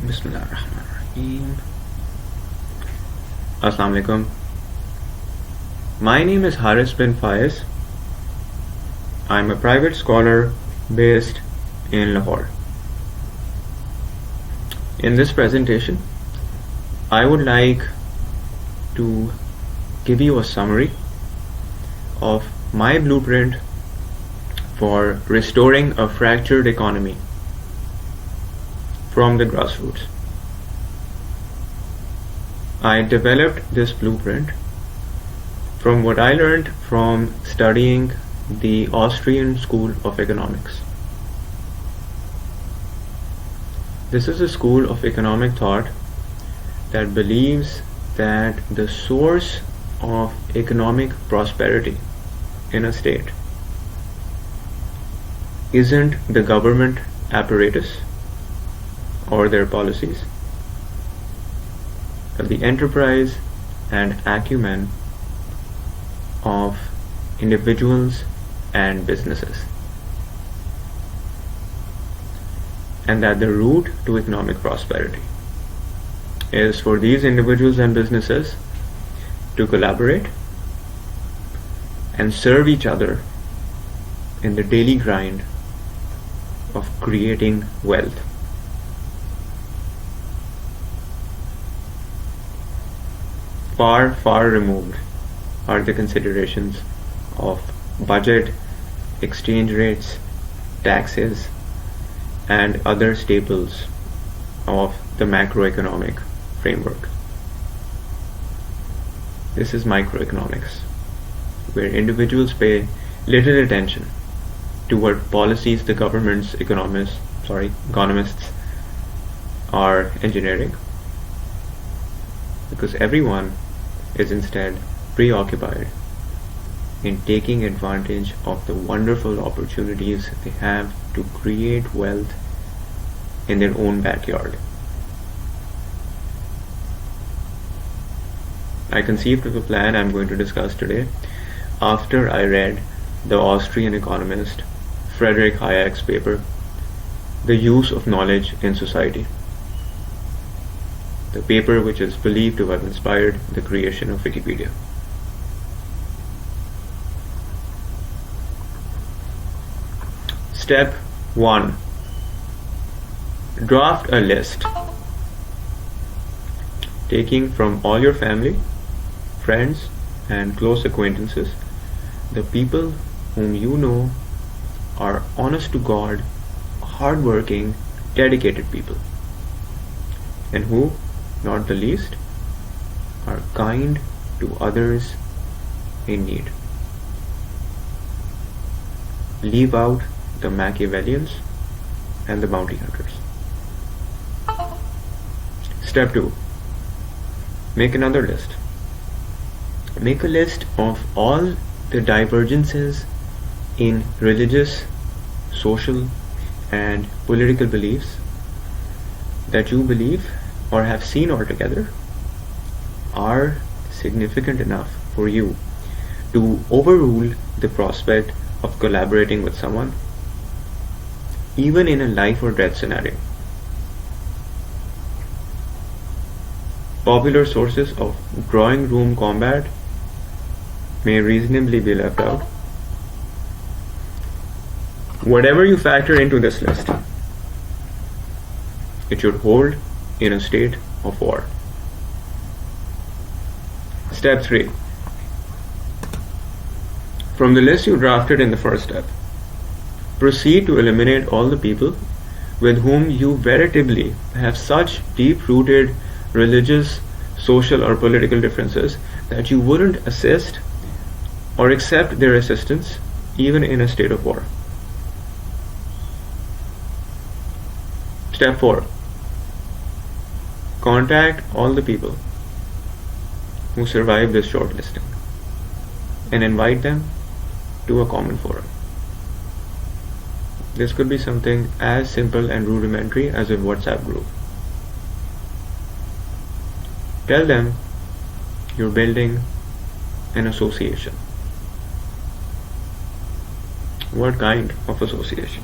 Bismillahirrahmanirrahim. Assalamu alaikum. My name is Haris bin Faiz. I'm a private scholar based in Lahore. In this presentation, I would like to give you a summary of my blueprint for restoring a fractured economy from the grassroots. I developed this blueprint from what I learned from studying the Austrian School of Economics. This is a school of economic thought that believes that the source of economic prosperity in a state isn't the government apparatus or their policies, but the enterprise and acumen of individuals and businesses, and that the route to economic prosperity is for these individuals and businesses to collaborate and serve each other in the daily grind of creating wealth. Far, far removed are the considerations of budget, exchange rates, taxes, and other staples of the macroeconomic framework. This is microeconomics, where individuals pay little attention to what policies the government's economists are engineering, because everyone is instead preoccupied in taking advantage of the wonderful opportunities they have to create wealth in their own backyard. I conceived of a plan I'm going to discuss today after I read the Austrian economist Friedrich Hayek's paper, The Use of Knowledge in Society, the paper which is believed to have inspired the creation of Wikipedia. Step 1. Draft a list, taking from all your family, friends, and close acquaintances the people whom you know are honest to God, hardworking, dedicated people, and who, not the least, are kind to others in need. Leave out the Machiavellians and the bounty hunters. Step 2. Make another list. Make a list of all the divergences in religious, social, and political beliefs that you believe or have seen altogether are significant enough for you to overrule the prospect of collaborating with someone, even in a life or death scenario. Popular sources of drawing room combat may reasonably be left out. Whatever you factor into this list, it should hold in a state of war. Step 3. From the list you drafted in the first step, proceed to eliminate all the people with whom you veritably have such deep-rooted religious, social, or political differences that you wouldn't assist or accept their assistance even in a state of war. Step 4. Contact all the people who survive this shortlisting and invite them to a common forum. This could be something as simple and rudimentary as a WhatsApp group. Tell them you're building an association. What kind of association?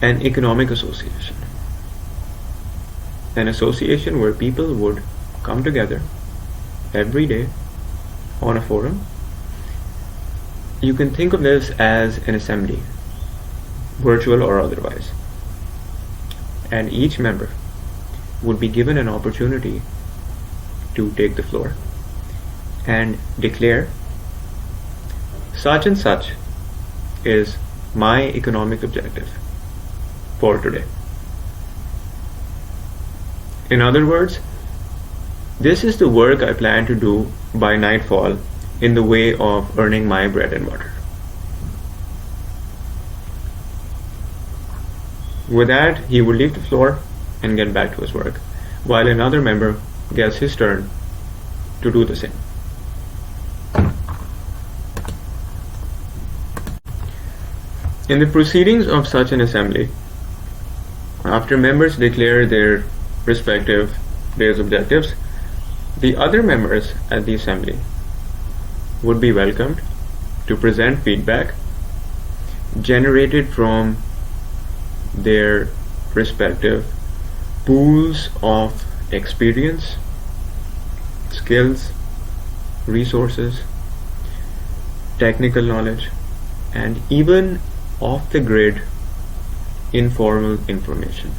An economic association. an association where people would come together every day on a forum. You can think of this as an assembly, virtual or otherwise. And each member would be given an opportunity to take the floor and declare such and such is my economic objective for today. In other words, this is the work I plan to do by nightfall in the way of earning my bread and butter. With that, he would leave the floor and get back to his work, while another member gets his turn to do the same. In the proceedings of such an assembly, after members declare their respective day's objectives, the other members at the assembly would be welcomed to present feedback generated from their respective pools of experience, skills, resources, technical knowledge, and even off-the-grid informal information.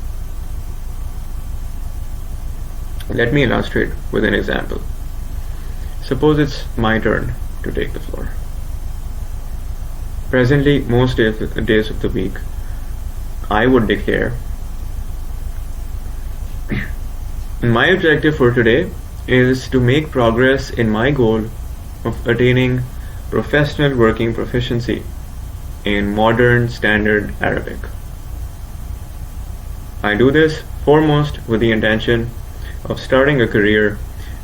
Let me illustrate with an example. Suppose it's my turn to take the floor. Presently, most days of the week, I would declare my objective for today is to make progress in my goal of attaining professional working proficiency in modern standard Arabic. I do this foremost with the intention of starting a career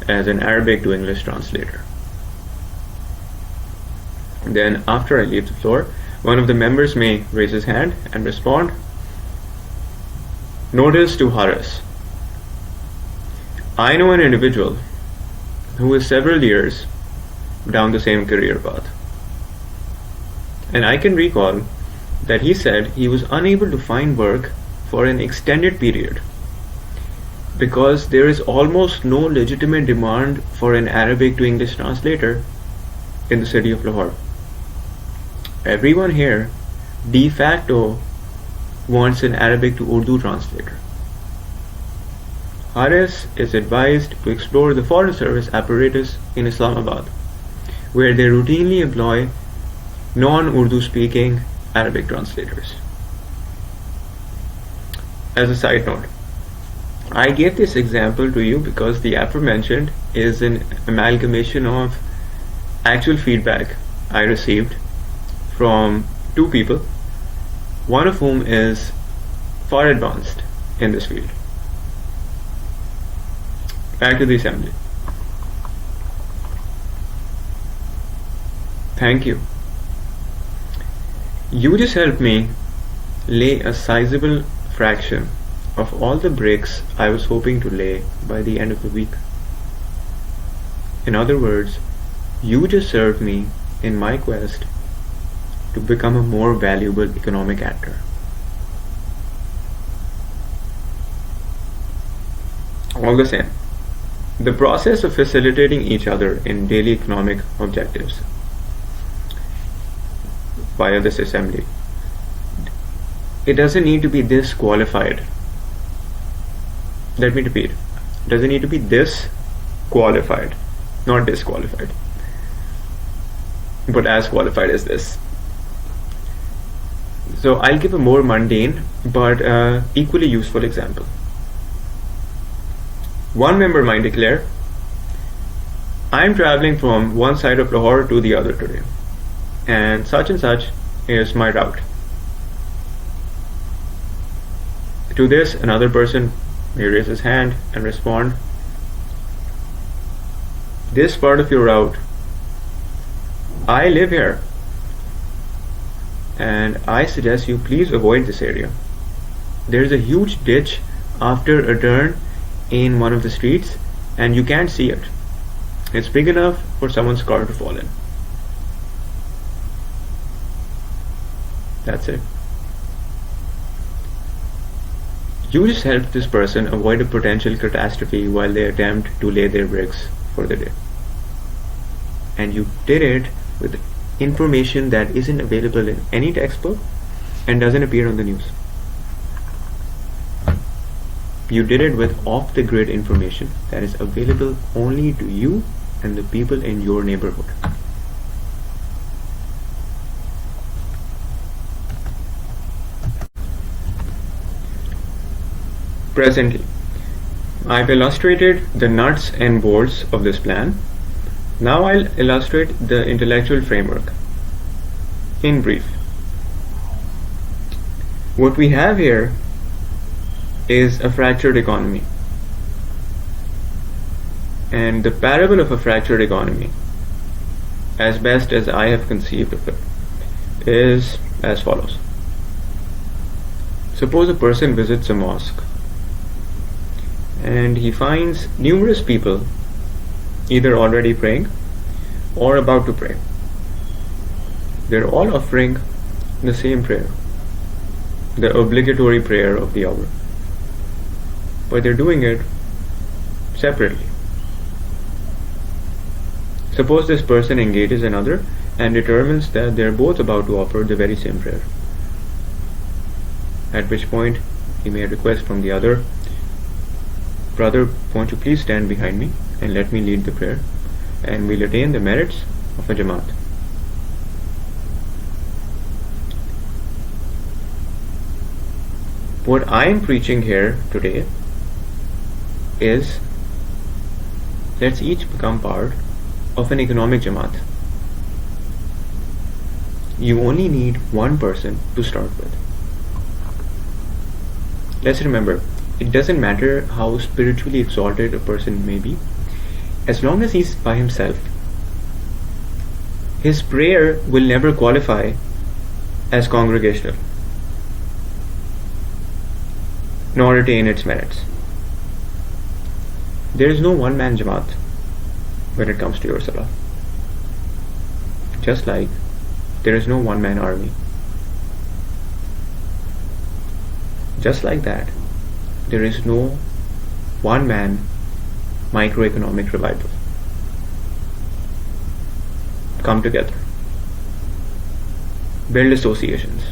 as an Arabic to English translator. Then, after I leave the floor, one of the members may raise his hand and respond. Notice to Haris. I know an individual who is several years down the same career path. And I can recall that he said he was unable to find work for an extended period because there is almost no legitimate demand for an Arabic to English translator in the city of Lahore. Everyone here de facto wants an Arabic to Urdu translator. Haris is advised to explore the Foreign Service apparatus in Islamabad, where they routinely employ non-Urdu speaking Arabic translators. As a side note, I gave this example to you because the aforementioned is an amalgamation of actual feedback I received from two people, one of whom is far advanced in this field. Back to the assembly. Thank you. You just helped me lay a sizable fraction of all the bricks I was hoping to lay by the end of the week. In other words, you just served me in my quest to become a more valuable economic actor. All the same, the process of facilitating each other in daily economic objectives via this assembly, it doesn't need to be this qualified. Let me repeat, it doesn't need to be this qualified, not disqualified, but as qualified as this. So I'll give a more mundane but equally useful example. One member might declare, I'm traveling from one side of Lahore to the other today, and such is my route. To this, another person may raise his hand and respond, this part of your route, I live here, and I suggest you please avoid this area. There's a huge ditch after a turn in one of the streets, and you can't see it. It's big enough for someone's car to fall in. That's it. You just help this person avoid a potential catastrophe while they attempt to lay their bricks for the day. And you did it with information that isn't available in any textbook and doesn't appear on the news. You did it with off-the-grid information that is available only to you and the people in your neighborhood. Presently, I've illustrated the nuts and bolts of this plan. Now I'll illustrate the intellectual framework. In brief, what we have here is a fractured economy. And the parable of a fractured economy, as best as I have conceived of it, is as follows. Suppose a person visits a mosque and he finds numerous people either already praying or about to pray. They're all offering the same prayer, the obligatory prayer of the hour, but they're doing it separately. Suppose this person engages another and determines that they're both about to offer the very same prayer, at which point he may request from the other, "Brother, won't you please stand behind me and let me lead the prayer, and we'll attain the merits of a Jamaat." What I am preaching here today is, let's each become part of an economic Jamaat. You only need one person to start with. Let's remember, it doesn't matter how spiritually exalted a person may be, as long as he's by himself, his prayer will never qualify as congregational, nor attain its merits. There is no one-man Jamaat when it comes to your salah. Just like there is no one-man army. Just like that, there is no one-man microeconomic revival. Come together. Build associations.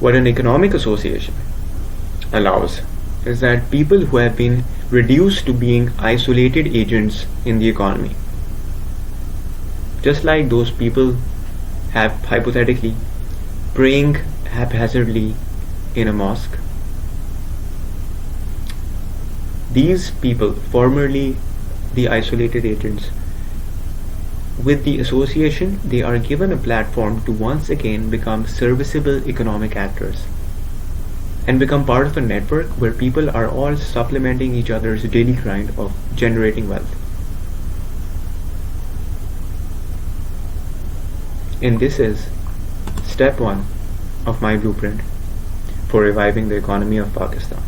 What an economic association allows is that people who have been reduced to being isolated agents in the economy, just like those people have hypothetically praying haphazardly in a mosque, these people, formerly the isolated agents, with the association, they are given a platform to once again become serviceable economic actors and become part of a network where people are all supplementing each other's daily grind of generating wealth. And this is step one of my blueprint for reviving the economy of Pakistan,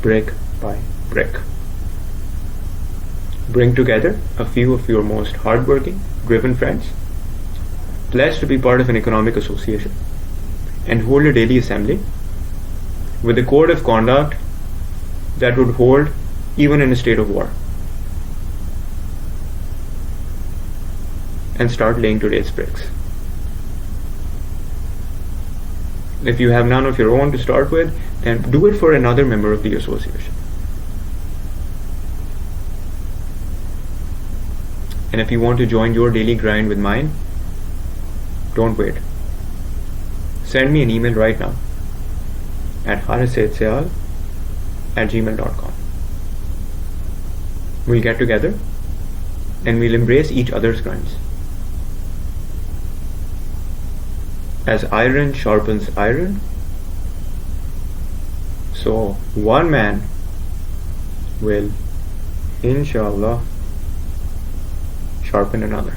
brick by brick. Bring together a few of your most hardworking, driven friends, pledge to be part of an economic association, and hold a daily assembly with a code of conduct that would hold even in a state of war. And start laying today's bricks. If you have none of your own to start with, then do it for another member of the association. And if you want to join your daily grind with mine, don't wait. Send me an email right now at harishseyal@gmail.com. We'll get together and we'll embrace each other's grinds. As iron sharpens iron, so one man will, inshallah, sharpen another.